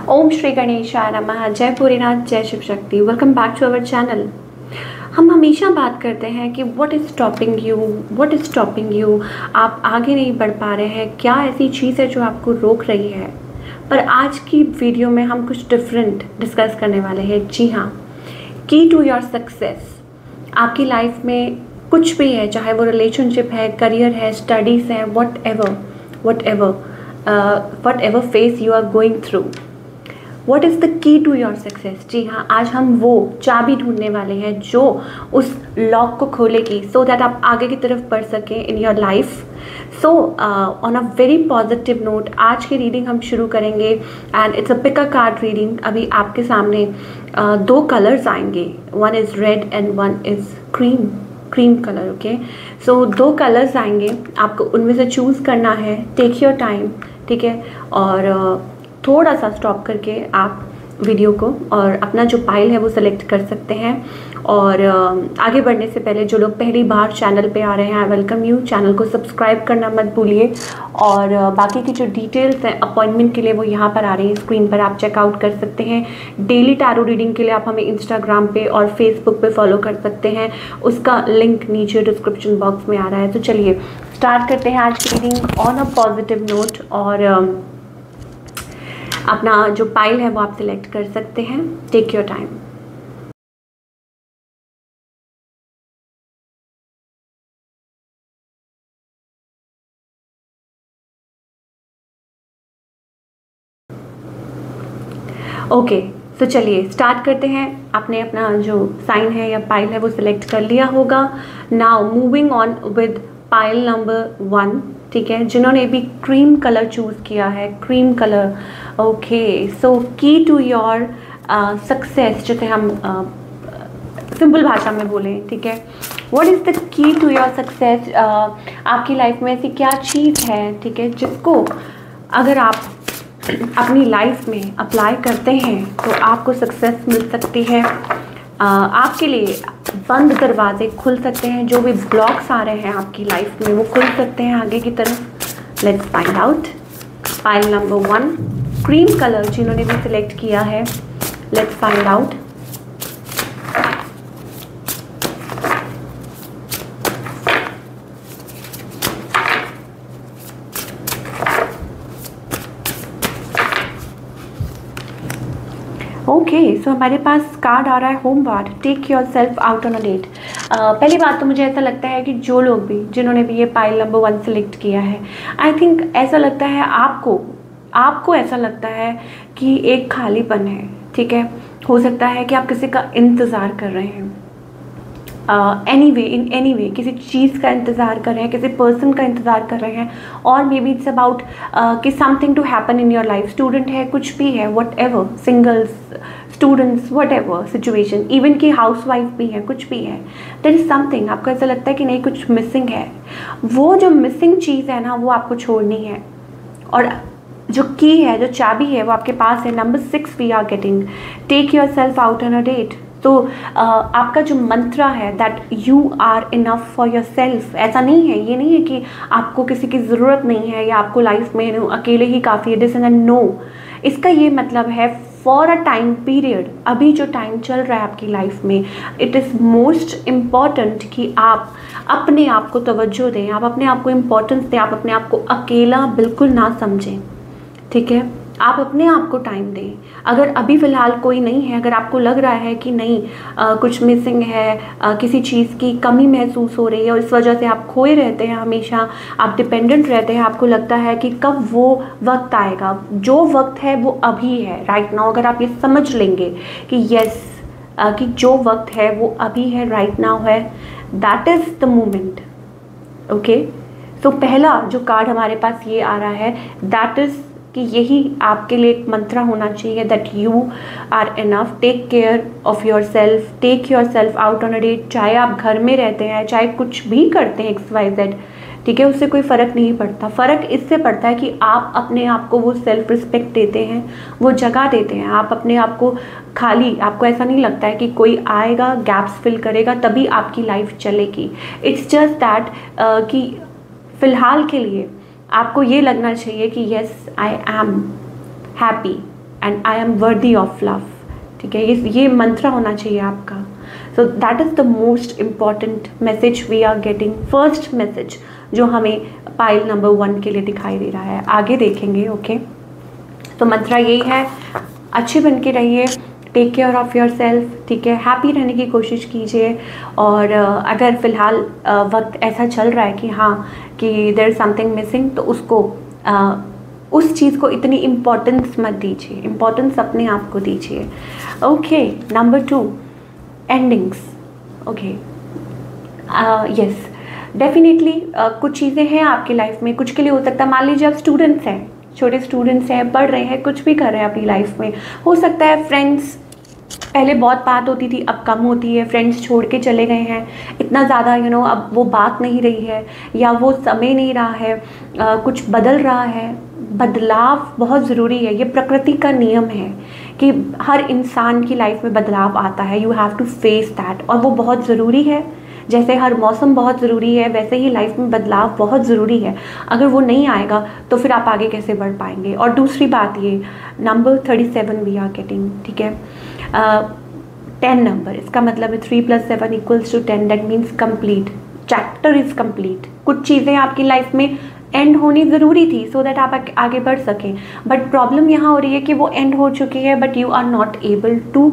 ओम श्री गणेशाय नमः। जय भोलेनाथ, जय Shiv Shakti. Welcome back to our channel. हम हमेशा बात करते हैं कि व्हाट इज़ स्टॉपिंग यू, आप आगे नहीं बढ़ पा रहे हैं, क्या ऐसी चीज़ है जो आपको रोक रही है। पर आज की वीडियो में हम कुछ डिफरेंट डिस्कस करने वाले हैं। जी हाँ, की टू योर सक्सेस। आपकी लाइफ में कुछ भी है, चाहे वो रिलेशनशिप है, करियर है, स्टडीज़ है, whatever face you are going through, what is the key to your success. जी हाँ, आज हम वो चाबी ढूंढने वाले हैं जो उस लॉक को खोलेगी, सो दैट आप आगे की तरफ बढ़ सकें in your life. So on a very positive note आज की रीडिंग हम शुरू करेंगे and it's a pick a card reading. अभी आपके सामने दो कलर्स आएंगे, one is red and one is cream colour. Okay, so दो कलर्स आएंगे, आपको उनमें से चूज़ करना है। टेक योर टाइम, ठीक है, और थोड़ा सा स्टॉप करके आप वीडियो को और अपना जो पाइल है वो सेलेक्ट कर सकते हैं। और आगे बढ़ने से पहले जो लोग पहली बार चैनल पे आ रहे हैं, आई वेलकम यू। चैनल को सब्सक्राइब करना मत भूलिए। और बाकी की जो डिटेल्स हैं अपॉइंटमेंट के लिए वो यहाँ पर आ रही है स्क्रीन पर, आप चेकआउट कर सकते हैं। डेली टैरो रीडिंग के लिए आप हमें इंस्टाग्राम पे और फेसबुक पे फॉलो कर सकते हैं, उसका लिंक नीचे डिस्क्रिप्शन बॉक्स में आ रहा है। तो चलिए स्टार्ट करते हैं आज की reading on a positive note. और अपना जो पाइल है वो आप सिलेक्ट कर सकते हैं। Take your time. ओके, तो चलिए स्टार्ट करते हैं। आपने अपना जो साइन है या पाइल है वो सिलेक्ट कर लिया होगा। Now moving on with pile number 1, ठीक है, जिन्होंने भी क्रीम कलर चूज़ किया है, क्रीम कलर। ओके, सो की टू योर सक्सेस, जिसे हम सिंपल भाषा में बोलें, ठीक है, what is the key to your success. आपकी लाइफ में ऐसी क्या चीज़ है, ठीक है, जिसको अगर आप अपनी लाइफ में अप्लाई करते हैं तो आपको सक्सेस मिल सकती है। आपके लिए बंद दरवाजे खुल सकते हैं, जो भी ब्लॉक्स आ रहे हैं आपकी लाइफ में वो खुल सकते हैं आगे की तरफ। Let's find out. Pile number 1, cream colour जिन्होंने भी सिलेक्ट किया है, let's find out. Okay, so हमारे पास कार्ड आ रहा है homeward, take yourself out on a date. पहली बात तो मुझे ऐसा लगता है कि जो लोग भी जिन्होंने भी ये पाइल नंबर 1 सेलेक्ट किया है, आई थिंक ऐसा लगता है आपको ऐसा लगता है कि एक खालीपन है, ठीक है। हो सकता है कि आप किसी का इंतज़ार कर रहे हैं, इन एनी वे किसी चीज़ का इंतज़ार कर रहे हैं, किसी पर्सन का इंतज़ार कर रहे हैं, और मे बी इट्स अबाउट कि something to happen in your life. Student है, कुछ भी है, whatever, singles, students, whatever situation, even कि हाउस वाइफ भी है, कुछ भी है, देयर इज़ समथिंग। आपको ऐसा लगता है कि नहीं, कुछ मिसिंग है। वो जो मिसिंग चीज़ है ना, वो आपको छोड़नी है। और जो की है, जो चाबी है, वो आपके पास है। Number 6 we are getting, take yourself out on a date. तो आपका जो मंत्रा है that you are enough for yourself. ऐसा नहीं है, ये नहीं है कि आपको किसी की ज़रूरत नहीं है या आपको लाइफ में अकेले ही काफ़ी है, दिस एंड नो। इसका ये मतलब है फॉर अ टाइम पीरियड, अभी जो टाइम चल रहा है आपकी लाइफ में, इट इज़ मोस्ट इम्पॉर्टेंट कि आप अपने आप को तवज्जो दें, आप अपने आप को इम्पोर्टेंस दें, आप अपने आप को अकेला बिल्कुल ना समझें, ठीक है। आप अपने आप को टाइम दें। अगर अभी फ़िलहाल कोई नहीं है, अगर आपको लग रहा है कि नहीं कुछ मिसिंग है, किसी चीज़ की कमी महसूस हो रही है और इस वजह से आप खोए रहते हैं, हमेशा आप डिपेंडेंट रहते हैं, आपको लगता है कि कब वो वक्त आएगा, जो वक्त है वो अभी है, राइट नाउ। अगर आप ये समझ लेंगे कि यस, कि जो वक्त है वो अभी है, राइट नाउ है, that is the moment. Okay, तो पहला जो कार्ड हमारे पास ये आ रहा है, दैट इज़ कि यही आपके लिए एक मंत्रा होना चाहिए, that you are enough, take care of yourself, take yourself out on a date. चाहे आप घर में रहते हैं, चाहे कुछ भी करते हैं, XYZ, ठीक है, उससे कोई फ़र्क नहीं पड़ता। फ़र्क इससे पड़ता है कि आप अपने आप को वो सेल्फ रिस्पेक्ट देते हैं, वो जगह देते हैं। आप अपने आप को खाली, आपको ऐसा नहीं लगता है कि कोई आएगा गैप्स फिल करेगा तभी आपकी लाइफ चलेगी। इट्स जस्ट दैट कि फ़िलहाल के लिए आपको ये लगना चाहिए कि yes I am happy, and I am worthy of love. ठीक है, ये मंत्र होना चाहिए आपका। So that is the most important message we are getting, first message जो हमें पाइल नंबर 1 के लिए दिखाई दे रहा है। आगे देखेंगे। ओके, तो मंत्र यही है, अच्छे बन के रहिए, take care of yourself. ठीक है, हैप्पी रहने की कोशिश कीजिए। और अगर फ़िलहाल वक्त ऐसा चल रहा है कि हाँ कि देयर इज़ समथिंग मिसिंग, तो उसको उस चीज़ को इतनी इम्पोर्टेंस मत दीजिए, इम्पोर्टेंस अपने आप को दीजिए। Okay, number 2, endings. Okay, yes, definitely कुछ चीज़ें हैं आपकी लाइफ में, कुछ के लिए हो सकता है, मान लीजिए आप स्टूडेंट्स हैं, छोटे स्टूडेंट्स हैं, पढ़ रहे हैं, कुछ भी कर रहे हैं अपनी लाइफ में, हो सकता है फ्रेंड्स, पहले बहुत बात होती थी, अब कम होती है, फ्रेंड्स छोड़ के चले गए हैं, इतना ज़्यादा अब वो बात नहीं रही है, या वो समय नहीं रहा है, कुछ बदल रहा है। बदलाव बहुत ज़रूरी है, ये प्रकृति का नियम है कि हर इंसान की लाइफ में बदलाव आता है, you have to face that, और वो बहुत ज़रूरी है। जैसे हर मौसम बहुत ज़रूरी है, वैसे ही लाइफ में बदलाव बहुत ज़रूरी है। अगर वो नहीं आएगा तो फिर आप आगे कैसे बढ़ पाएंगे। और दूसरी बात, ये नंबर 37 वी आर गेटिंग, ठीक है, 10 नंबर, इसका मतलब है 3 + 7 = 10, that means complete, chapter is complete. कुछ चीज़ें आपकी लाइफ में एंड होनी ज़रूरी थी सो दैट आप आगे बढ़ सकें, बट प्रॉब्लम यहाँ हो रही है कि वो एंड हो चुकी है, but you are not able to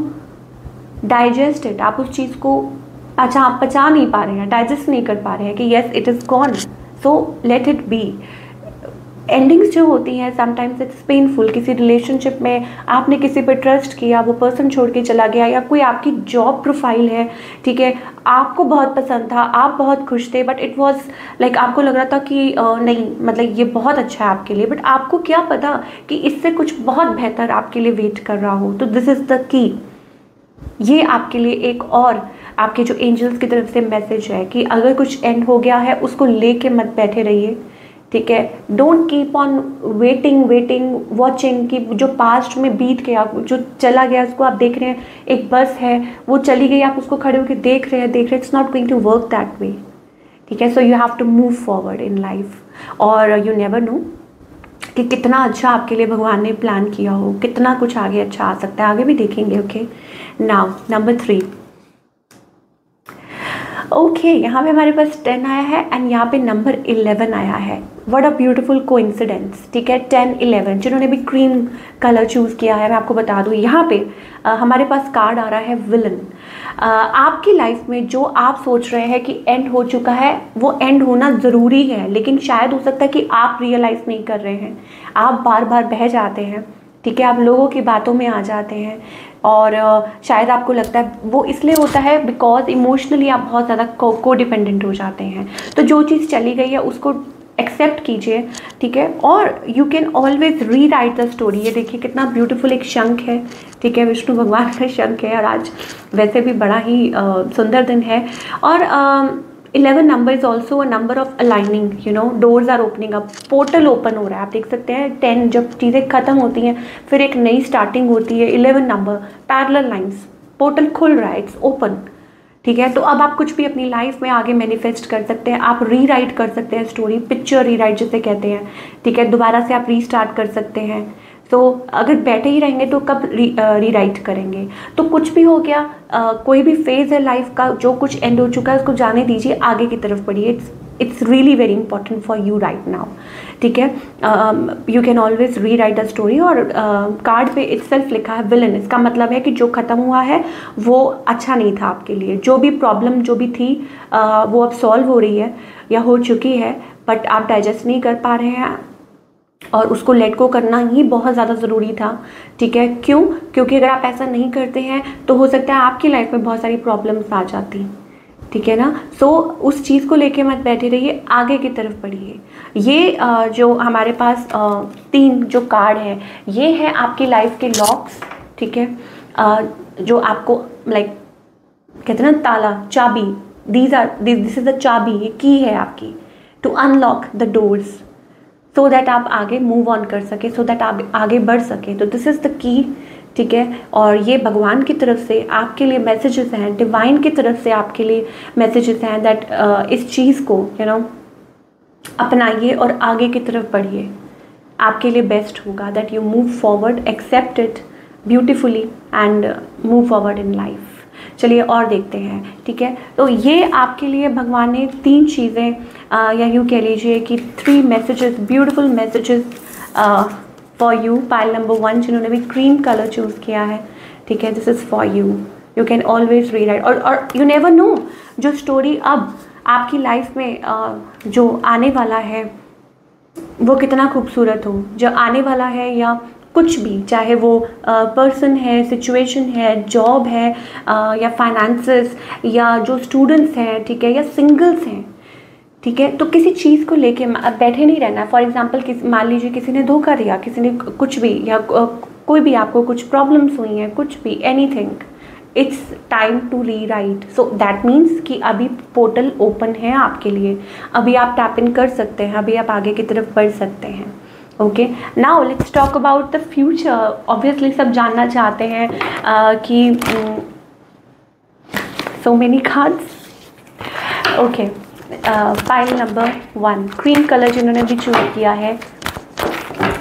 digest it. आप उस चीज़ को पचा नहीं पा रहे हैं, डाइजेस्ट नहीं कर पा रहे हैं कि yes it is gone, so let it be. Endings जो होती हैं समटाइम्स इट्स पेनफुल। किसी रिलेशनशिप में आपने किसी पर ट्रस्ट किया, वो पर्सन छोड़ के चला गया, या कोई आपकी जॉब प्रोफाइल है, ठीक है, आपको बहुत पसंद था, आप बहुत खुश थे, बट इट वाज लाइक आपको लग रहा था कि नहीं, मतलब ये बहुत अच्छा है आपके लिए, बट आपको क्या पता कि इससे कुछ बहुत बेहतर आपके लिए वेट कर रहा हो। तो दिस इज़ द की, ये आपके लिए एक और आपके जो एंजल्स की तरफ से मैसेज है कि अगर कुछ एंड हो गया है उसको लेके मत बैठे रहिए। ठीक है, don't keep on waiting watching कि जो पास्ट में बीत गया, जो चला गया उसको आप देख रहे हैं, एक बस है वो चली गई, आप उसको खड़े होकर देख रहे हैं, it's not going to work that way. ठीक है, so you have to move forward in life, और यू नेवर नो कि कितना अच्छा आपके लिए भगवान ने प्लान किया हो, कितना कुछ आगे अच्छा आ सकता है, आगे भी देखेंगे। Okay, now number 3। ओके, यहाँ पे हमारे पास 10 आया है एंड यहाँ पे नंबर 11 आया है। What a beautiful coincidence. ठीक है, 10 11 जिन्होंने भी क्रीम कलर चूज़ किया है, मैं आपको बता दूँ यहाँ पे हमारे पास कार्ड आ रहा है विलन। आपकी लाइफ में जो आप सोच रहे हैं कि एंड हो चुका है, वो एंड होना ज़रूरी है, लेकिन शायद हो सकता है कि आप रियलाइज़ नहीं कर रहे हैं, आप बार बार बह जाते हैं। ठीक है, आप लोगों की बातों में आ जाते हैं, और शायद आपको लगता है वो इसलिए होता है बिकॉज इमोशनली आप बहुत ज़्यादा को डिपेंडेंट हो जाते हैं। तो जो चीज़ चली गई है उसको एक्सेप्ट कीजिए। ठीक है, और यू कैन ऑलवेज री राइट द स्टोरी। ये देखिए कितना ब्यूटीफुल एक शंख है। ठीक है, विष्णु भगवान का शंख है, और आज वैसे भी बड़ा ही सुंदर दिन है। और 11 number is also a number of aligning, doors are opening up, portal open हो रहा है। आप देख सकते हैं 10 जब चीज़ें ख़त्म होती हैं फिर एक नई स्टार्टिंग होती है। 11 नंबर, पैरेलल लाइंस, पोर्टल खुल रहा है, इट्स ओपन। ठीक है, तो अब आप कुछ भी अपनी लाइफ में आगे मैनिफेस्ट कर सकते हैं, आप री राइट कर सकते हैं स्टोरी, पिक्चर री राइट जिसे कहते हैं। ठीक है, दोबारा से आप रीस्टार्ट कर सकते हैं। तो अगर बैठे ही रहेंगे तो कब री राइट करेंगे। तो कुछ भी हो गया, कोई भी फेज़ है लाइफ का, जो कुछ एंड हो चुका है उसको जाने दीजिए, आगे की तरफ बढ़िए। It's really very important for you right now. ठीक है, यू कैन ऑलवेज री राइट द स्टोरी। और कार्ड पे इटसेल्फ लिखा है विलन, इसका मतलब है कि जो ख़त्म हुआ है वो अच्छा नहीं था आपके लिए। जो भी प्रॉब्लम जो भी थी वो अब सॉल्व हो रही है या हो चुकी है, बट आप डाइजेस्ट नहीं कर पा रहे हैं, और उसको लेट गो करना ही बहुत ज़्यादा ज़रूरी था। ठीक है, क्यों? क्योंकि अगर आप ऐसा नहीं करते हैं तो हो सकता है आपकी लाइफ में बहुत सारी प्रॉब्लम्स आ जाती। ठीक है ना, सो उस चीज़ को लेके मत बैठे रहिए, आगे की तरफ बढ़िए। ये जो हमारे पास 3 जो कार्ड है, ये है आपकी लाइफ के लॉक्स। ठीक है, जो आपको लाइक कहते हैं ना ताला, चाबी, दिस इज़ द चाबी, ये की है आपकी to unlock the doors, so that आप आगे मूव ऑन कर सके, सो दैट आप आगे बढ़ सके। तो दिस इज़ द की। ठीक है, और ये भगवान की तरफ से आपके लिए मैसेजेस हैं, डिवाइन की तरफ से आपके लिए मैसेजेस हैं दैट इस चीज़ को अपनाइए और आगे की तरफ बढ़िए। आपके लिए बेस्ट होगा, that you move forward, accept it beautifully and move forward in life. चलिए और देखते हैं, ठीक है। तो ये आपके लिए भगवान ने 3 चीज़ें या यूँ कह लीजिए कि 3 messages, beautiful messages for you. Pile number 1 जिन्होंने भी क्रीम कलर चूज़ किया है, ठीक है, this is for you. You can always rewrite, और यू नेवर नो जो स्टोरी अब आपकी लाइफ में जो आने वाला है वो कितना खूबसूरत हो, जो आने वाला है, या कुछ भी, चाहे वो पर्सन है, सिचुएशन है, जॉब है, या फाइनेंसेस, या जो स्टूडेंट्स हैं, ठीक है, या सिंगल्स हैं, ठीक है। तो किसी चीज़ को लेके बैठे नहीं रहना है। फॉर एग्जांपल मान लीजिए किसी ने धोखा दिया, किसी ने कुछ भी, या कोई भी आपको कुछ प्रॉब्लम्स हुई हैं, कुछ भी, anything, it's time to rewrite. So that means कि अभी पोर्टल ओपन है आपके लिए, अभी आप टैप इन कर सकते हैं, अभी आप आगे की तरफ बढ़ सकते हैं। Okay, now let's talk about the future. Obviously सब जानना चाहते हैं कि so many cards. Okay, pile number 1 cream colour जिन्होंने भी चूज किया है,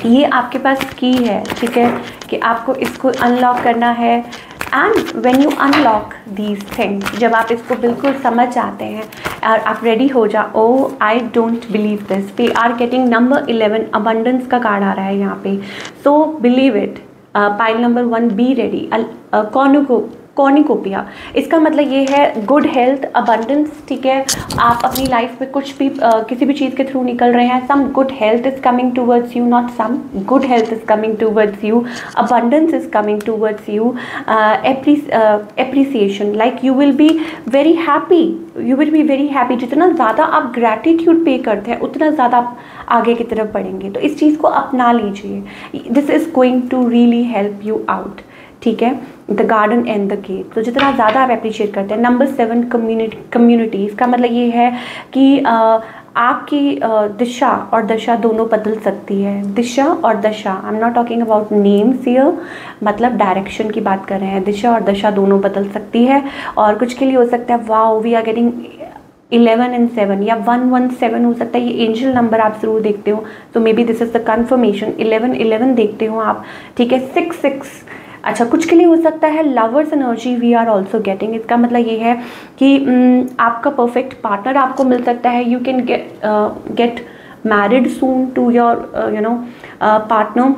ये आपके पास की है, ठीक है, कि आपको इसको अनलॉक करना है। And when you unlock these things, जब आप इसको बिल्कुल समझ जाते हैं और आप रेडी हो जाओ, oh I don't believe this, we are getting number 11 abundance का कार्ड आ रहा है यहाँ पे। So believe it, pile number 1 be ready. Cornucopia, इसका मतलब ये है गुड हेल्थ, अबंडेंस, ठीक है। आप अपनी लाइफ में कुछ भी किसी भी चीज़ के थ्रू निकल रहे हैं, some good health is coming towards you, not some, good health is coming towards you, abundance is coming towards you, appreciation, like you will be very happy, you will be very happy. जितना ज़्यादा आप gratitude पे करते हैं उतना ज़्यादा आप आगे की तरफ बढ़ेंगे। तो इस चीज़ को अपना लीजिए, this is going to really help you out, ठीक है। The garden and the gate, तो जितना ज़्यादा आप अप्रिशिएट करते हैं। नंबर 7 कम्युनिटी, इसका मतलब ये है कि आपकी दिशा और दशा दोनों बदल सकती है। दिशा और दशा, I am not talking about names here, मतलब डायरेक्शन की बात कर रहे हैं। दिशा और दशा दोनों बदल सकती है, और कुछ के लिए हो सकता है wow we are getting 11 and 7 या 117 हो सकता है। ये एंजल नंबर आप ज़रूर देखते हो, तो may be this is the confirmation. 11 देखते हो आप, ठीक है। 6 अच्छा, कुछ के लिए हो सकता है lovers energy we are also getting. इसका मतलब ये है कि आपका परफेक्ट पार्टनर आपको मिल सकता है। You can get married soon to your partner,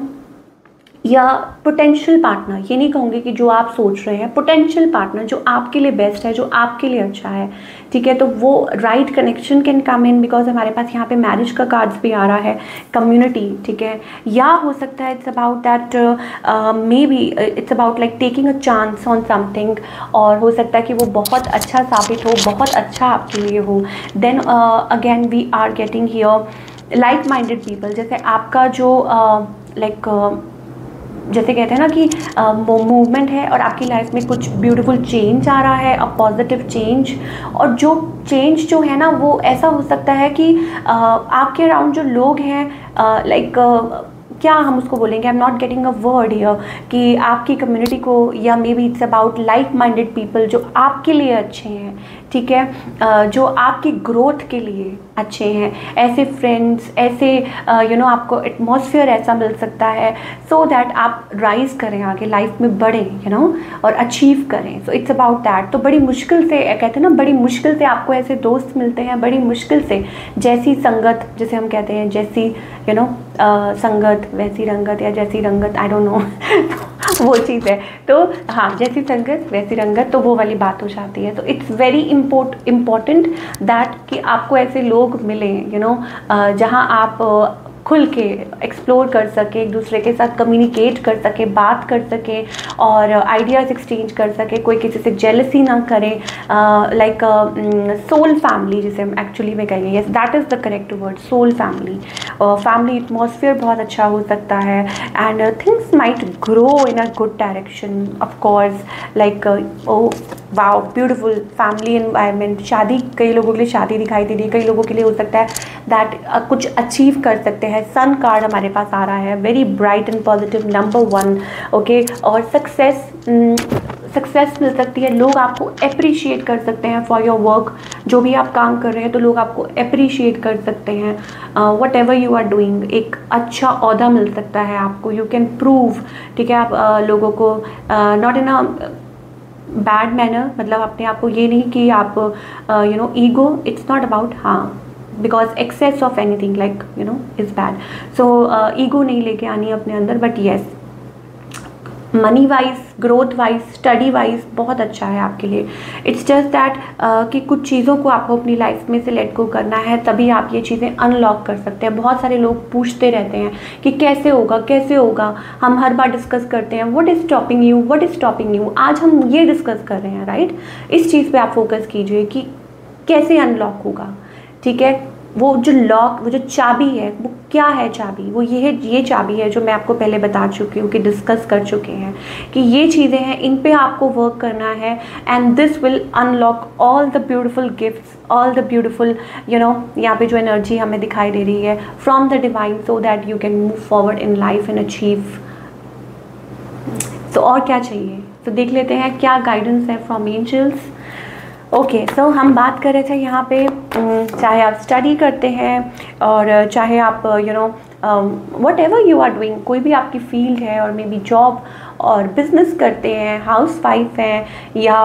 या पोटेंशियल पार्टनर, ये नहीं कहूँगी कि जो आप सोच रहे हैं, पोटेंशियल पार्टनर जो आपके लिए बेस्ट है, जो आपके लिए अच्छा है, ठीक है। तो वो right connection can come in, because हमारे पास यहाँ पे मैरिज का कार्ड्स भी आ रहा है, कम्युनिटी, ठीक है। या हो सकता है it's about that, may be it's about like taking a chance on something, और हो सकता है कि वो बहुत अच्छा साबित हो, बहुत अच्छा आपके लिए हो। Then again we are getting here like minded people, जैसे आपका जो जैसे कहते हैं ना कि मूवमेंट है और आपकी लाइफ में कुछ ब्यूटीफुल चेंज आ रहा है, अ पॉजिटिव चेंज। और जो चेंज जो है ना वो ऐसा हो सकता है कि आपके अराउंड जो लोग हैं, क्या हम उसको बोलेंगे, I am not getting a word here, कि आपकी कम्युनिटी को, या maybe it's about like minded people जो आपके लिए अच्छे हैं, ठीक है, जो आपकी ग्रोथ के लिए अच्छे हैं। ऐसे फ्रेंड्स, ऐसे आपको एटमॉस्फेयर ऐसा मिल सकता है, सो दैट आप राइज करें, आगे लाइफ में बढ़ें, और अचीव करें। So it's about that. तो बड़ी मुश्किल से, कहते हैं ना, बड़ी मुश्किल से आपको ऐसे दोस्त मिलते हैं, बड़ी मुश्किल से, जैसी संगत जिसे हम कहते हैं, जैसी संगत वैसी रंगत, या जैसी रंगत, आई डोंट नो वो चीज़ है। तो हाँ, जैसी संगत वैसी रंगत, तो वो वाली बात हो जाती है। तो इट्स वेरी इम्पोर्टेंट दैट कि आपको ऐसे लोग मिलें, जहाँ आप खुल के एक्सप्लोर कर सके, एक दूसरे के साथ कम्युनिकेट कर सके, बात कर सके, और आइडियाज़ एक्सचेंज कर सके, कोई किसी से जेलसी ना करे, लाइक सोल फैमिली जिसे हम एक्चुअली में कहेंगे। Yes, that is the correct word, soul family. Family atmosphere बहुत अच्छा हो सकता है, and things might grow in a good direction, of course, like oh wow beautiful family environment. शादी, कई लोगों के लिए शादी दिखाई दे रही है, कई लोगों के लिए हो सकता है दैट कुछ अचीव कर सकते हैं। सन कार्ड हमारे पास आ रहा है, very bright and positive, number 1, okay. और सक्सेस, सक्सेस मिल सकती है, लोग आपको अप्रिशिएट कर सकते हैं फॉर योर वर्क। जो भी आप काम कर रहे हैं तो लोग आपको अप्रिशिएट कर सकते हैं। Whatever you are doing, एक अच्छा ओहदा मिल सकता है आपको, यू कैन प्रूव, ठीक है। आप लोगों को not in a bad manner, मतलब अपने आप को ये नहीं कि आप you know ego, it's not about, हाँ, because excess of anything like you know is bad. So ego नहीं लेके आनी अपने अंदर, but yes money wise, growth wise, study wise बहुत अच्छा है आपके लिए। इट्स जस्ट दैट कि कुछ चीज़ों को आपको अपनी लाइफ में से लेट गो करना है, तभी आप ये चीज़ें अनलॉक कर सकते हैं। बहुत सारे लोग पूछते रहते हैं कि कैसे होगा कैसे होगा, हम हर बार डिस्कस करते हैं what is stopping you, what is stopping you. आज हम ये डिस्कस कर रहे हैं, राइट। इस चीज़ पे आप फोकस कीजिए कि कैसे अनलॉक होगा, ठीक है। वो जो लॉक, वो जो चाबी है, वो क्या है चाबी, वो ये है, ये चाबी है जो मैं आपको पहले बता चुकी हूँ कि डिस्कस कर चुके हैं कि ये चीज़ें हैं, इन पे आपको वर्क करना है। And this will unlock all the beautiful gifts, all the beautiful you know, यहाँ पे जो एनर्जी हमें दिखाई दे रही है from the divine, so that you can move forward in life and achieve. तो और क्या चाहिए, तो देख लेते हैं क्या गाइडेंस है फ्रॉम एंजल्स। ओके, सो हम बात कर रहे थे यहाँ पे, चाहे आप स्टडी करते हैं और चाहे आप you know whatever you are doing, कोई भी आपकी फील्ड है, और मे बी जॉब और बिजनेस करते हैं, हाउस वाइफ हैं, या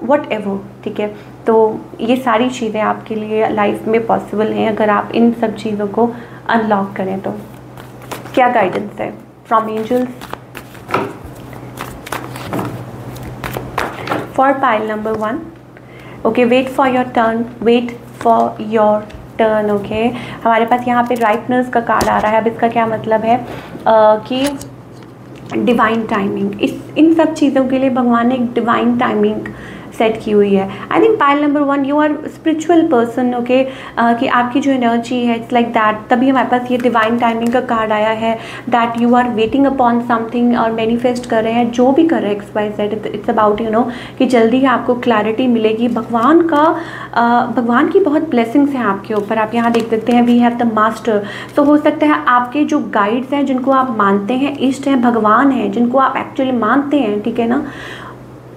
वट एवर, ठीक है। तो ये सारी चीज़ें आपके लिए लाइफ में पॉसिबल हैं अगर आप इन सब चीज़ों को अनलॉक करें। तो क्या गाइडेंस है from angels for pile number 1? Okay, wait for your turn, wait for your turn. Okay, हमारे पास यहाँ पे राइटनर्स का कार्ड आ रहा है। अब इसका क्या मतलब है कि डिवाइन टाइमिंग, इन सब चीज़ों के लिए भगवान ने एक डिवाइन टाइमिंग सेट की हुई है। I think pile number 1, you are spiritual person, okay, कि आपकी जो एनर्जी है इट्स लाइक दैट, तभी हमारे पास ये डिवाइन टाइमिंग का कार्ड आया है, that you are waiting upon something और मैनिफेस्ट कर रहे हैं, जो भी कर रहे हैं XYZ, it's about you know कि जल्दी ही आपको क्लैरिटी मिलेगी। भगवान की बहुत ब्लेसिंग्स हैं आपके ऊपर। आप यहाँ देख सकते हैं वी हैव द मास्टर। तो हो सकता है आपके जो गाइड्स हैं, जिनको आप मानते हैं, इष्ट हैं, भगवान हैं, जिनको आप एक्चुअली मानते हैं, ठीक है ना,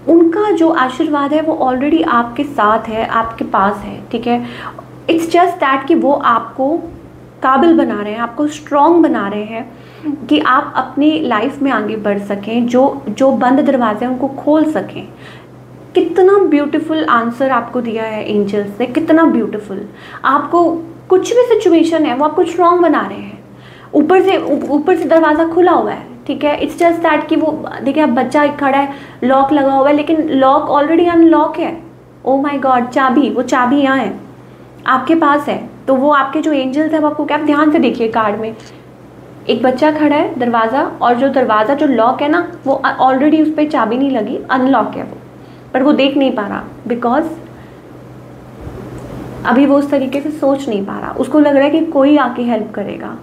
उनका जो आशीर्वाद है वो ऑलरेडी आपके साथ है, आपके पास है, ठीक है। इट्स जस्ट दैट कि वो आपको काबिल बना रहे हैं, आपको स्ट्रॉन्ग बना रहे हैं कि आप अपनी लाइफ में आगे बढ़ सकें, जो बंद दरवाजे हैं उनको खोल सकें। कितना ब्यूटीफुल आंसर आपको दिया है एंजल्स ने, कितना ब्यूटीफुल। आपको कुछ भी सिचुएशन है वो आपको स्ट्रॉन्ग बना रहे हैं। ऊपर से दरवाज़ा खुला हुआ है, ठीक है। इट्स जस्ट दैट कि वो देखिए, अब बच्चा खड़ा है, लॉक लगा हुआ है, लेकिन लॉक ऑलरेडी अनलॉक है। ओ माय गॉड, चाबी, वो चाबी यहाँ है, आपके पास है। तो वो आपके जो एंजल्स हैं वो आपको, क्या, ध्यान से देखिए कार्ड में एक बच्चा खड़ा है, दरवाज़ा, और जो दरवाज़ा जो लॉक है ना, वो ऑलरेडी उस पर चाबी नहीं लगी, अनलॉक है वो, पर वो देख नहीं पा रहा, बिकॉज अभी वो उस तरीके से सोच नहीं पा रहा। उसको लग रहा है कि कोई आके हेल्प करेगा,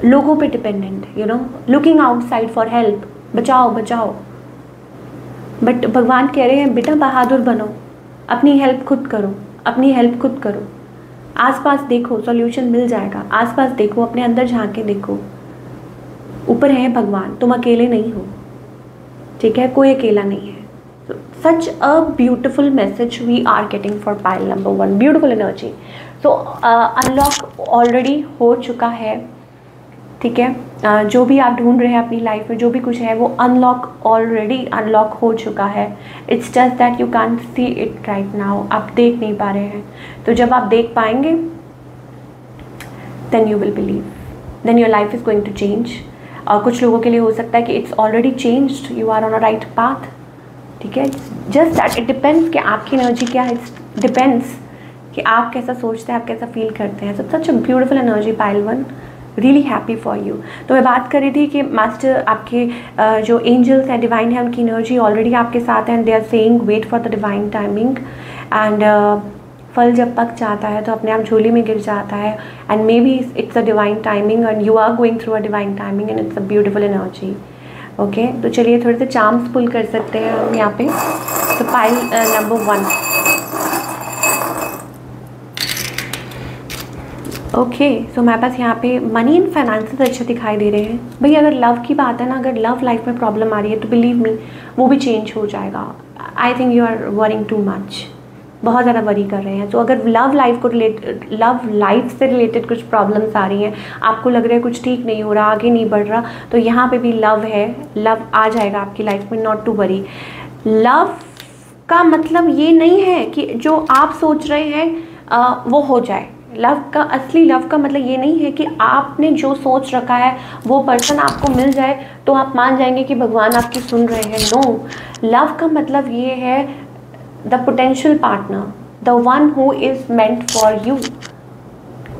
लोगों पे dependent, you know, looking outside for help, बचाओ बचाओ। बट भगवान कह रहे हैं बेटा बहादुर बनो, अपनी हेल्प खुद करो, अपनी हेल्प खुद करो। आसपास देखो, सॉल्यूशन मिल जाएगा। आसपास देखो, अपने अंदर झांक के देखो, ऊपर है भगवान, तुम अकेले नहीं हो, ठीक है, कोई अकेला नहीं है। Such a beautiful message we are getting for pile number 1, beautiful energy. So unlock already हो चुका है, ठीक है। जो भी आप ढूंढ रहे हैं अपनी लाइफ में, जो भी कुछ है, वो ऑलरेडी अनलॉक हो चुका है। It's just that you can't see it right now, आप देख नहीं पा रहे हैं। तो जब आप देख पाएंगे, then you will believe, then your life is going to change. और कुछ लोगों के लिए हो सकता है कि it's already changed, you are on a right path, ठीक है। जस्ट दैट इट डिपेंड्स कि आपकी एनर्जी क्या है, इट्स डिपेंड्स कि आप कैसा सोचते हैं, आप कैसा फील करते हैं। So such a beautiful energy pile 1, really happy for you. तो मैं बात कर रही थी कि मास्टर आपके जो एंजल्स हैं, डिवाइन है, उनकी एनर्जी ऑलरेडी आपके साथ है, and they are saying wait for the divine timing. And फल जब पक जाता है तो अपने आप झोली में गिर जाता है, and maybe it's a divine timing and you are going through a divine timing and it's a beautiful energy. Okay, तो चलिए थोड़े से चार्म्स पुल कर सकते हैं हम यहाँ पे। तो पाइल नंबर 1, ओके सो हमारे पास यहाँ पे मनी एंड फाइनेंसेस अच्छे दिखाई दे रहे हैं। भाई अगर लव की बात है ना, अगर लव लाइफ में प्रॉब्लम आ रही है तो बिलीव मी वो भी चेंज हो जाएगा। I think you are worrying too much, बहुत ज़्यादा वरी कर रहे हैं। तो अगर लव लाइफ से रिलेटेड कुछ प्रॉब्लम्स आ रही हैं, आपको लग रहा है कुछ ठीक नहीं हो रहा, आगे नहीं बढ़ रहा, तो यहाँ पे भी लव है, लव आ जाएगा आपकी लाइफ में, नॉट टू वरी। लव का मतलब ये नहीं है कि जो आप सोच रहे हैं वो हो जाए। असली लव का मतलब ये नहीं है कि आपने जो सोच रखा है वो पर्सन आपको मिल जाए तो आप मान जाएंगे कि भगवान आपकी सुन रहे हैं। नो, लव का मतलब ये है the potential partner, the one who is meant for you.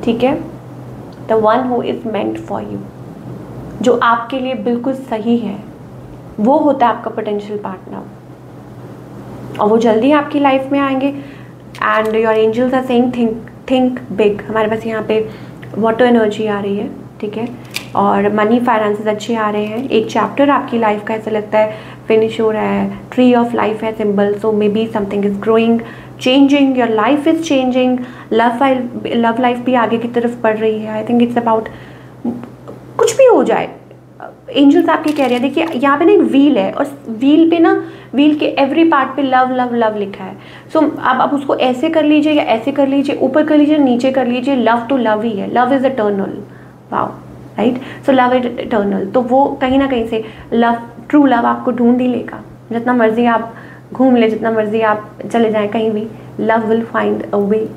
ठीक है, the one who is meant for you, जो आपके लिए बिल्कुल सही है, वो होता है आपका पोटेंशियल पार्टनर, और वो जल्दी आपकी लाइफ में आएंगे। And your angels are saying think big. हमारे पास यहाँ पे वाटर एनर्जी आ रही है, ठीक है, और मनी फाइनेंसेस अच्छे आ रहे हैं। एक चैप्टर आपकी लाइफ का ऐसा लगता है फिनिश हो रहा है। ट्री ऑफ लाइफ है symbol, so may be something is growing, changing, your life is changing. Love life भी आगे की तरफ बढ़ रही है। आई थिंक इट्स अबाउट कुछ भी हो जाए, एंजल्स आपके कह रहे हैं। देखिए यहाँ पे ना एक व्हील है, और व्हील पे ना, व्हील के एवरी पार्ट पे लव लव लव लिखा है। सो आप उसको ऐसे कर लीजिए या ऐसे कर लीजिए, ऊपर कर लीजिए, नीचे कर लीजिए, लव तो लव ही है। Love is eternal, wow, right. So love is eternal, तो वो कहीं ना कहीं से लव, ट्रू लव आपको ढूंढ ही लेगा। जितना मर्जी आप घूम ले, जितना मर्जी आप चले जाएं कहीं भी, love will find a way.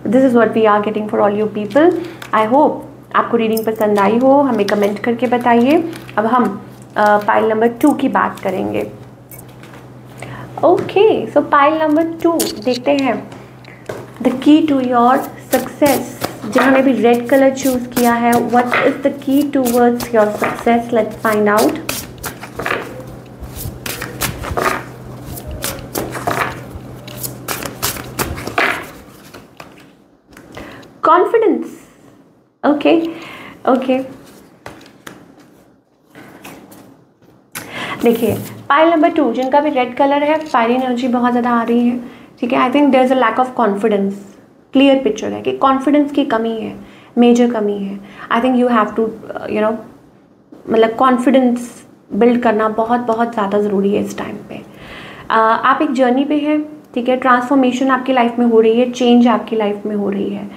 This is what we are getting for all you people. I hope आपको रीडिंग पसंद आई हो, हमें कमेंट करके बताइए। अब हम पाइल नंबर 2 की बात करेंगे। ओके, सो पाइल नंबर 2 देखते हैं, the key to your success. जिन्होंने भी रेड कलर चूज किया है, what is the key towards your success, let's find out. Confidence. Okay okay, देखिए पाइल नंबर 2 जिनका भी रेड कलर है, फायरी एनर्जी बहुत ज़्यादा आ रही है, ठीक है। I think there is a lack of confidence. Clear picture है कि कॉन्फिडेंस की कमी है, मेजर कमी है। I think you have to मतलब कॉन्फिडेंस बिल्ड करना बहुत बहुत ज़्यादा ज़रूरी है इस टाइम पे। आप एक जर्नी पे हैं, ठीक है, ट्रांसफॉर्मेशन आपकी लाइफ में हो रही है, चेंज आपकी लाइफ में हो रही है,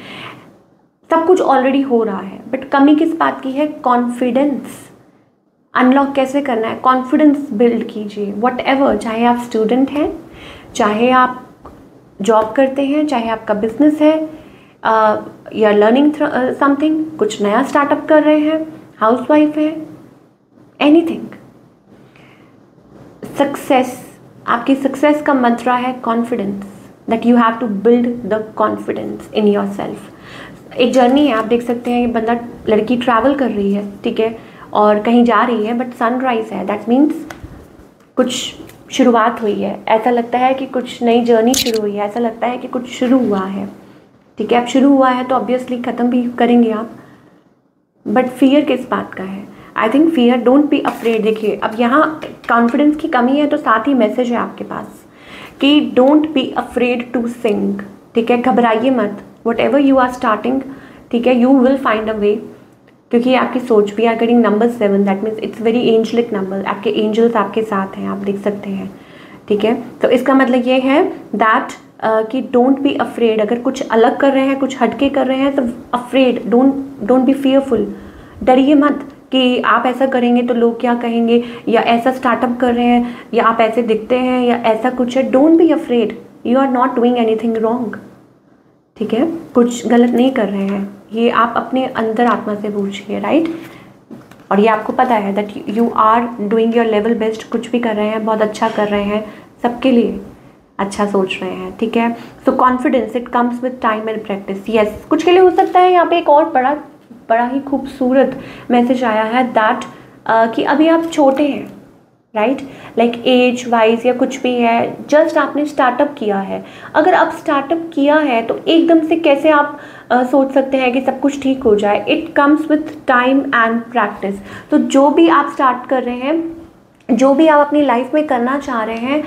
सब कुछ ऑलरेडी हो रहा है, बट कमी किस बात की है? कॉन्फिडेंस। अनलॉक कैसे करना है? कॉन्फिडेंस बिल्ड कीजिए। वट एवर, चाहे आप स्टूडेंट हैं, चाहे आप जॉब करते हैं, चाहे आपका बिजनेस है, या लर्निंग समथिंग, कुछ नया स्टार्टअप कर रहे हैं, हाउसवाइफ है, एनीथिंग। सक्सेस, आपकी सक्सेस का मंत्रा है confidence, that you have to build the confidence in yourself. एक जर्नी है, आप देख सकते हैं, ये बंदा, लड़की ट्रैवल कर रही है, ठीक है, और कहीं जा रही है, बट सनराइज है, दैट मीन्स कुछ शुरुआत हुई है। ऐसा लगता है कि कुछ नई जर्नी शुरू हुई है, ऐसा लगता है कि कुछ शुरू हुआ है, ठीक है। अब शुरू हुआ है तो ऑब्वियसली ख़त्म भी करेंगे आप, बट फियर किस बात का है? I think fear, don't be afraid. देखिए अब यहाँ कॉन्फिडेंस की कमी है, तो साथ ही मैसेज है आपके पास कि don't be afraid to sing, ठीक है, घबराइए मत। Whatever you are starting, ठीक है, you will find a way, क्योंकि आपकी सोच भी, are getting number 7, that means it's very angelic number. आपके एंजल्स आपके साथ हैं, आप देख सकते हैं, ठीक है। तो इसका मतलब ये है दैट कि डोंट बी अफ्रेड। अगर कुछ अलग कर रहे हैं, कुछ हटके कर रहे हैं, तो अफ्रेड, डोंट बी फियरफुल। डरिए मत कि आप ऐसा करेंगे तो लोग क्या कहेंगे, या ऐसा स्टार्टअप कर रहे हैं, या आप ऐसे दिखते हैं, या ऐसा कुछ है। Don't be afraid, you are not doing anything wrong, ठीक है, कुछ गलत नहीं कर रहे हैं। ये आप अपने अंदर आत्मा से पूछिए, राइट। और ये आपको पता है that you are doing your level best. कुछ भी कर रहे हैं, बहुत अच्छा कर रहे हैं, सबके लिए अच्छा सोच रहे हैं, ठीक है। सो confidence, it comes with time and practice. Yes, कुछ के लिए हो सकता है यहाँ पे एक और बड़ा ही खूबसूरत मैसेज आया है दैट कि अभी आप छोटे हैं, राइट, लाइक एज वाइज या कुछ भी है, जस्ट आपने स्टार्टअप किया है। अगर आप स्टार्टअप किया है तो एकदम से कैसे आप सोच सकते हैं कि सब कुछ ठीक हो जाए? It comes with time and practice. तो जो भी आप स्टार्ट कर रहे हैं, जो भी आप अपनी लाइफ में करना चाह रहे हैं,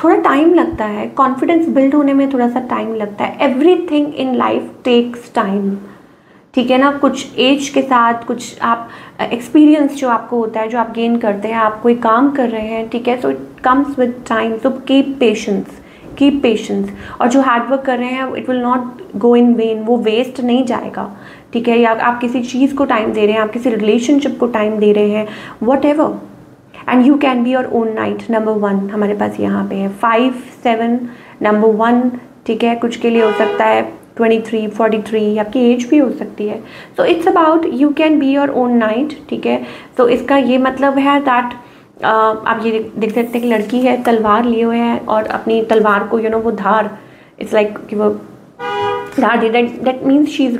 थोड़ा टाइम लगता है, कॉन्फिडेंस बिल्ड होने में थोड़ा सा टाइम लगता है। Everything in life takes time, ठीक है ना। कुछ एज के साथ, कुछ आप एक्सपीरियंस जो आपको होता है, जो आप गेन करते हैं, आप कोई काम कर रहे हैं, ठीक है, so it comes with time. So keep patience. और जो हार्डवर्क कर रहे हैं it will not go in when, वो वेस्ट नहीं जाएगा, ठीक है। या आप किसी चीज़ को टाइम दे रहे हैं, आप किसी रिलेशनशिप को टाइम दे रहे हैं, what ever, and you can be your own night number 1 हमारे पास यहाँ पे है 5 7 नंबर 1, ठीक है। कुछ के लिए हो सकता है 23 43, आपकी एज भी हो सकती है। So it's about you can be your own night, ठीक है। तो इसका ये मतलब है दैट आप ये देख सकते हैं कि लड़की है, तलवार लिए हुए है और अपनी तलवार को वो धार, इट्स लाइक कि वो धार that means she is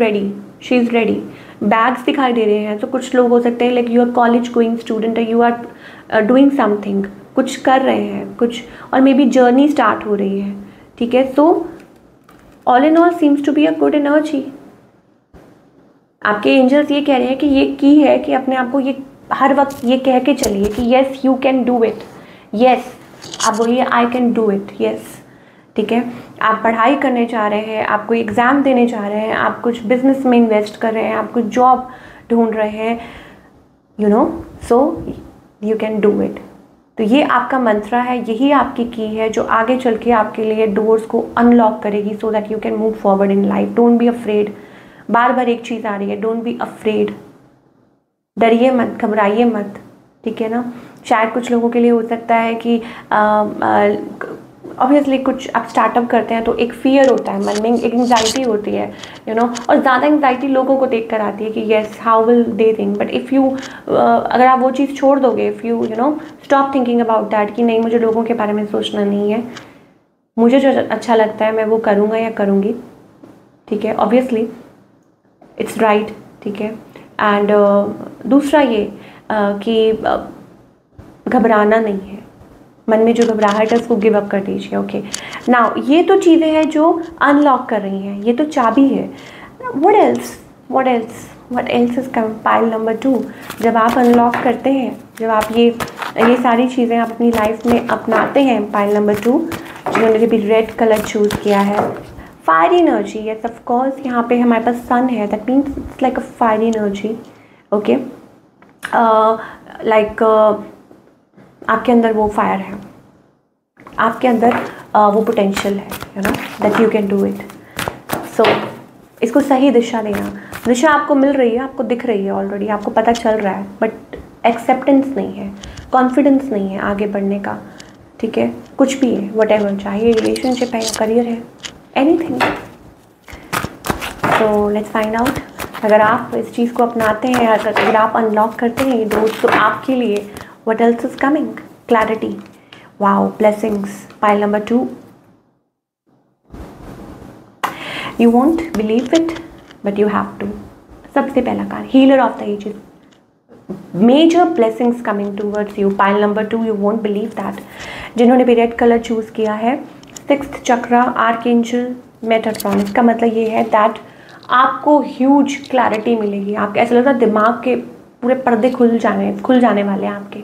ready. Bags दिखाई दे रहे हैं, तो कुछ लोग हो सकते हैं like you are college going student है, यू आर डूइंग समथिंग, कुछ कर रहे हैं कुछ, और मे बी जर्नी स्टार्ट हो रही है, ठीक है। So all in all seems to be a good energy. आपके एंजल्स ये कह रहे हैं कि ये की है कि अपने आप को ये हर वक्त ये कह के चलिए कि yes you can do it, yes आप बोलिए I can do it, yes, ठीक है। आप पढ़ाई करने जा रहे हैं, आप कोई एग्ज़ाम देने जा रहे हैं, आप कुछ बिजनेस में इन्वेस्ट कर रहे हैं, आप कुछ जॉब ढूंढ रहे हैं, so you can do it. तो ये आपका मंत्र है, यही आपकी की है जो आगे चल के आपके लिए डोर्स को अनलॉक करेगी, so that you can move forward in life. Don't be afraid. बार बार एक चीज़ आ रही है, डोंट बी अफ्रेड, डरिए मत, घबराइए मत, ठीक है ना। शायद कुछ लोगों के लिए हो सकता है कि ऑब्वियसली कुछ आप स्टार्टअप करते हैं तो एक फियर होता है मन में, एक एंग्जाइटी होती है, और ज़्यादा एंग्जाइटी लोगों को देख कर आती है कि yes how will they think, but if you अगर आप वो चीज़ छोड़ दोगे, if you stop thinking about that कि नहीं मुझे लोगों के बारे में सोचना नहीं है, मुझे जो अच्छा लगता है मैं वो करूँगा या करूँगी, ठीक है, ऑब्वियसली इट्स राइट, ठीक है। एंड दूसरा ये कि घबराना नहीं है, मन में जो घबराहट है उसको गिव अप कर दीजिए, ओके। नाउ ये तो चीज़ें हैं जो अनलॉक कर रही हैं, ये तो चाबी है। What else is come, pile number 2। जब आप अनलॉक करते हैं, जब आप ये सारी चीज़ें आप अपनी लाइफ में अपनाते हैं, पाइल नंबर 2 जिन्होंने भी रेड कलर चूज़ किया है, fire energy, yes of course यहाँ पे हमारे पास सन है, that means it's like a fire energy, okay. Like आपके अंदर वो फायर है, आपके अंदर वो पोटेंशियल है, that you can do it. So इसको सही दिशा देना, दिशा आपको मिल रही है, आपको दिख रही है ऑलरेडी, आपको पता चल रहा है, बट एक्सेप्टेंस नहीं है, कॉन्फिडेंस नहीं है आगे बढ़ने का, ठीक है। कुछ भी है, वट एवर, चाहे रिलेशनशिप है या करियर है, anything. So let's find out. अगर आप इस चीज़ को अपनाते हैं, अगर आप अनलॉक करते हैं ये डोर्स, तो आपके लिए what else is coming? Clarity. Wow, blessings. Pile number 2. You won't believe it, but you have to. सबसे पहला card, healer of the ages. Major blessings coming towards you. Pile number 2, you won't believe that. जिन्होंने भी red colour choose किया है, 6th चक्रा, archangel Metatron, इसका मतलब ये है दैट आपको ह्यूज क्लैरिटी मिलेगी। आपके ऐसा लगता है दिमाग के पूरे पर्दे खुल जाने वाले हैं आपके।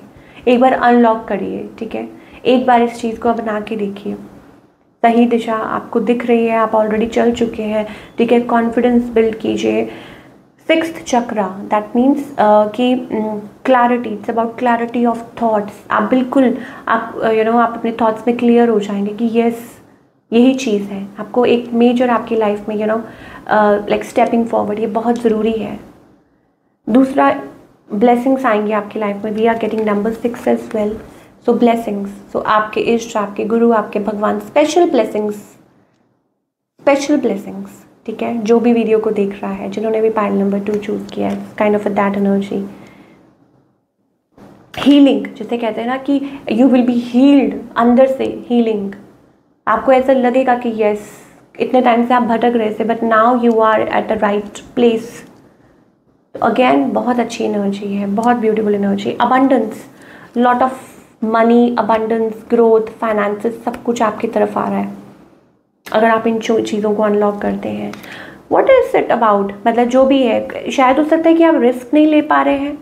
एक बार अनलॉक करिए, ठीक है, एक बार इस चीज़ को बना के देखिए, सही दिशा आपको दिख रही है, आप ऑलरेडी चल चुके हैं, ठीक है। कॉन्फिडेंस बिल्ड कीजिए। 6th चक्रा, दैट मीन्स कि clarity, it's about clarity of thoughts. आप बिल्कुल आप अपने थॉट्स में क्लियर हो जाएंगे कि येस यही चीज़ है, आपको एक मेजर आपकी लाइफ में लाइक स्टेपिंग फॉरवर्ड, ये बहुत ज़रूरी है। दूसरा, ब्लेसिंग्स आएंगे आपकी लाइफ में, we are getting number 6 as well. So blessings, so आपके इष्ट, आपके गुरु, आपके भगवान, स्पेशल ब्लेसिंग्स, ठीक है। जो भी वीडियो को देख रहा है, जिन्होंने भी पाइल नंबर 2 चूज़ किया है, kind of a that energy. Healing, जिसे कहते हैं ना कि यू विल बी हील्ड, अंदर से हीलिंग। आपको ऐसा लगेगा कि यस इतने टाइम से आप भटक रहे थे, but now you are at the right place. Again बहुत अच्छी एनर्जी है, बहुत beautiful energy. Abundance, lot of money, abundance, growth, finances, सब कुछ आपकी तरफ आ रहा है अगर आप इन चीज़ों को अनलॉक करते हैं। व्हाट इज इट अबाउट, मतलब जो भी है, शायद हो सकता है कि आप रिस्क नहीं ले पा रहे हैं,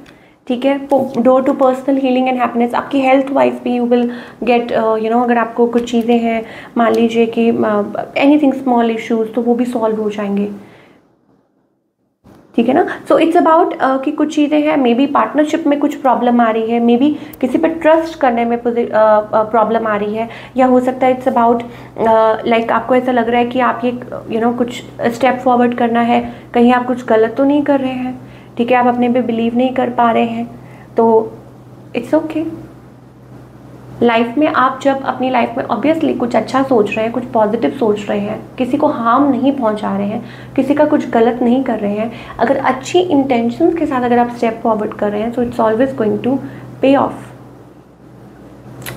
ठीक है। Door to personal healing and happiness. आपकी हेल्थ वाइज भी यू विल गेट अगर आपको कुछ चीज़ें हैं, मान लीजिए कि एनीथिंग स्मॉल इश्यूज, तो वो भी सॉल्व हो जाएंगे, ठीक है ना। सो इट्स अबाउट कि कुछ चीज़ें हैं, मे बी पार्टनरशिप में कुछ प्रॉब्लम आ रही है, मे बी किसी पर ट्रस्ट करने में प्रॉब्लम आ रही है, या हो सकता है इट्स अबाउट लाइक आपको ऐसा लग रहा है कि आप ये कुछ स्टेप फॉरवर्ड करना है, कहीं आप कुछ गलत तो नहीं कर रहे हैं, ठीक है, आप अपने पे बिलीव नहीं कर पा रहे हैं, तो इट्स ओके। लाइफ में आप जब अपनी लाइफ में ऑब्वियसली कुछ अच्छा सोच रहे हैं, कुछ पॉजिटिव सोच रहे हैं, किसी को हार्म नहीं पहुंचा रहे हैं, किसी का कुछ गलत नहीं कर रहे हैं, अगर अच्छी इंटेंशंस के साथ अगर आप स्टेप फॉरवर्ड कर रहे हैं, so it's always going to pay off.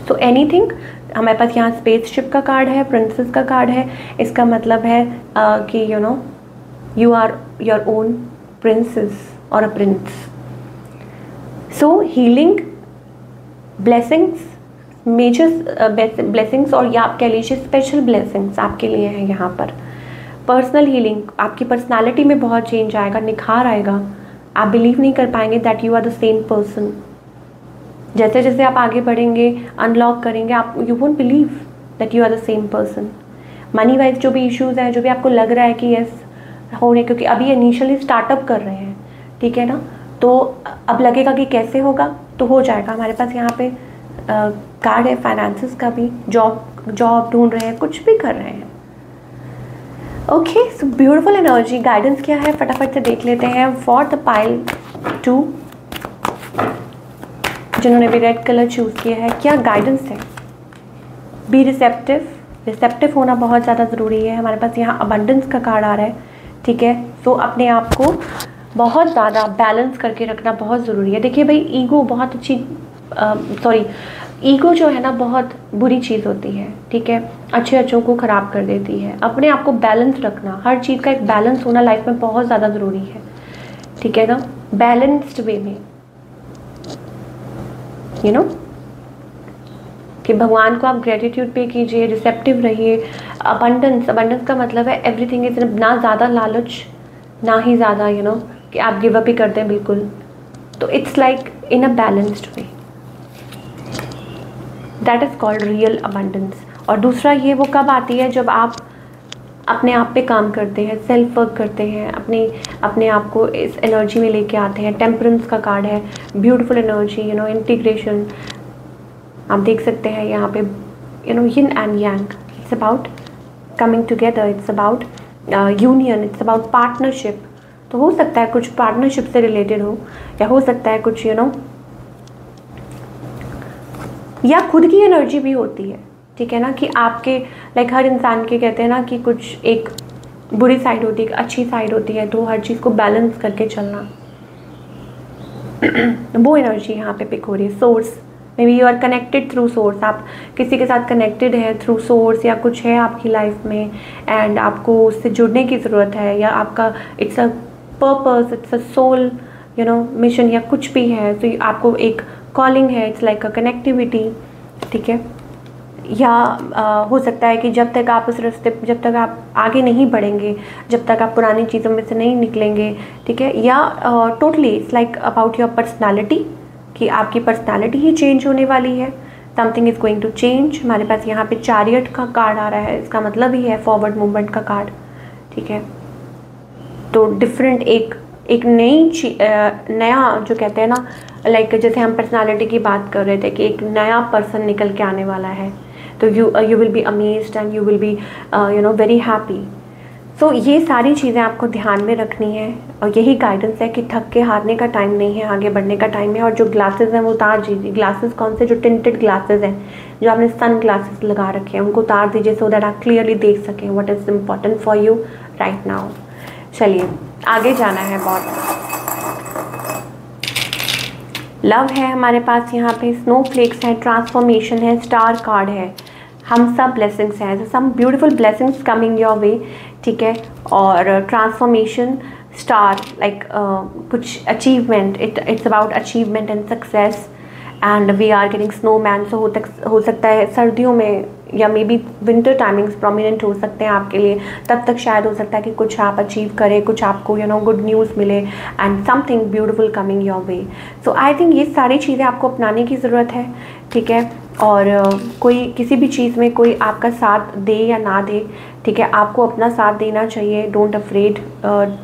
So anything, हमारे पास यहाँ स्पेसशिप का कार्ड है, प्रिंसेस का कार्ड है, इसका मतलब है कि you are your own princess और a prince. So healing, blessings, major blessings, और या आप कह लीजिए स्पेशल ब्लेसिंग्स आपके लिए हैं यहाँ पर। पर्सनल हीलिंग, आपकी पर्सनालिटी में बहुत चेंज आएगा, निखार आएगा, आप बिलीव नहीं कर पाएंगे that you are the same person. जैसे जैसे आप आगे बढ़ेंगे, अनलॉक करेंगे, आप you won't believe that you are the same person. Money wise जो भी इश्यूज़ हैं, जो भी आपको लग रहा है कि यस हो रहे, क्योंकि अभी इनिशियली स्टार्टअप कर रहे हैं, ठीक है ना, तो अब लगेगा कि कैसे होगा, तो हो जाएगा। हमारे पास यहाँ पे कार्ड है फाइनेंसेस का भी, जॉब ढूंढ रहे हैं, कुछ भी कर रहे हैं। Okay, so beautiful energy guidance क्या है फटाफट से देख लेते हैं फॉर द पाइल 2, जिन्होंने भी रेड कलर चूज़ किया है। क्या गाइडेंस है? बी रिसेप्टिव, रिसेप्टिव होना बहुत ज़्यादा ज़रूरी है। हमारे पास यहाँ अबंडेंस का कार्ड आ रहा है, ठीक है। तो अपने आप को बहुत ज़्यादा बैलेंस करके रखना बहुत ज़रूरी है। देखिए भाई, ईगो बहुत अच्छी ईगो जो है ना बहुत बुरी चीज़ होती है, ठीक है, अच्छे अच्छों को ख़राब कर देती है। अपने आप को बैलेंस रखना, हर चीज़ का एक बैलेंस होना लाइफ में बहुत ज़्यादा ज़रूरी है, ठीक है ना, बैलेंस्ड वे में, यू नो, कि भगवान को आप ग्रेटिट्यूड पे कीजिए, रिसेप्टिव रहिए। अबंडेंस, अबंडेंस का मतलब है एवरीथिंग इज, ना ज़्यादा लालच, ना ही ज़्यादा कि आप गिव अप ही कर दें बिल्कुल। तो it's like in a balanced way, that is called real abundance. और दूसरा ये वो कब आती है, जब आप अपने आप पे काम करते हैं, सेल्फ वर्क करते हैं, अपने आप को इस एनर्जी में लेके आते हैं। टेम्परेंस का कार्ड है, ब्यूटीफुल एनर्जी, इंटीग्रेशन। आप देख सकते हैं यहाँ पे yin and yang, it's about coming together, it's about union, it's about partnership. तो हो सकता है कुछ पार्टनरशिप से रिलेटेड हो, या हो सकता है कुछ या खुद की एनर्जी भी होती है, ठीक है ना, कि आपके लाइक हर इंसान के कहते हैं ना कि कुछ एक बुरी साइड होती है, एक अच्छी साइड होती है, तो हर चीज़ को बैलेंस करके चलना वो एनर्जी यहाँ पे पिक हो रही है। Source, maybe you are connected through source, आप किसी के साथ कनेक्टेड है थ्रू सोर्स, या कुछ है आपकी लाइफ में एंड आपको उससे जुड़ने की ज़रूरत है, या आपका it's a purpose, it's a soul mission, या कुछ भी है, तो आपको एक कॉलिंग है, इट्स लाइक अ कनेक्टिविटी, ठीक है। या हो सकता है कि जब तक आप उस रास्ते, जब तक आप आगे नहीं बढ़ेंगे, जब तक आप पुरानी चीज़ों में से नहीं निकलेंगे, ठीक है, या totally it's like about your personality, कि आपकी पर्सनालिटी ही चेंज होने वाली है, something is going to change. हमारे पास यहाँ पे चैरियट का कार्ड आ रहा है, इसका मतलब ही है फॉरवर्ड मूवमेंट का कार्ड, ठीक है। तो डिफरेंट एक नया जो कहते हैं ना, लाइक जैसे हम पर्सनालिटी की बात कर रहे थे कि एक नया पर्सन निकल के आने वाला है, तो you will be amazed and you will be very happy. So ये सारी चीज़ें आपको ध्यान में रखनी है, और यही गाइडेंस है कि थक के हारने का टाइम नहीं है, आगे बढ़ने का टाइम है। और जो ग्लासेस हैं वो उतार दीजिए। ग्लासेस कौन से? जो टिंटेड ग्लासेस हैं, जो आपने सन ग्लासेस लगा रखे हैं, उनको उतार दीजिए, सो दैट आप क्लियरली देख सकें what is important for you right now. चलिए आगे जाना है। बहुत लव है हमारे पास, यहाँ पे स्नो फ्लेक्स है, ट्रांसफॉर्मेशन है, स्टार कार्ड है, हम सब ब्लेसिंग्स हैं, some beautiful blessings coming your way, ठीक है। और ट्रांसफॉर्मेशन, स्टार, लाइक कुछ achievement, it's about achievement and success, and we are getting snowman. So हो सकता है सर्दियों में या maybe winter timings prominent हो सकते हैं आपके लिए, तब तक शायद हो सकता है कि कुछ आप अचीव करें, कुछ आपको गुड न्यूज़ मिले and something beautiful coming your way. So I think ये सारी चीज़ें आपको अपनाने की ज़रूरत है, ठीक है। और कोई किसी भी चीज़ में कोई आपका साथ दे या ना दे, ठीक है, आपको अपना साथ देना चाहिए। डोंट अफ्रेड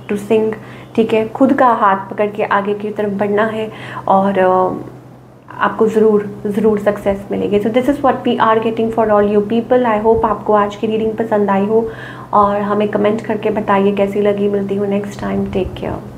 टू सिंग, ठीक है, खुद का हाथ पकड़ के आगे की तरफ बढ़ना है और आपको ज़रूर सक्सेस मिलेगी। So this is what we are getting for all you people. I hope आपको आज की रीडिंग पसंद आई हो और हमें कमेंट करके बताइए कैसी लगी। मिलती हूँ नेक्स्ट टाइम, टेक केयर।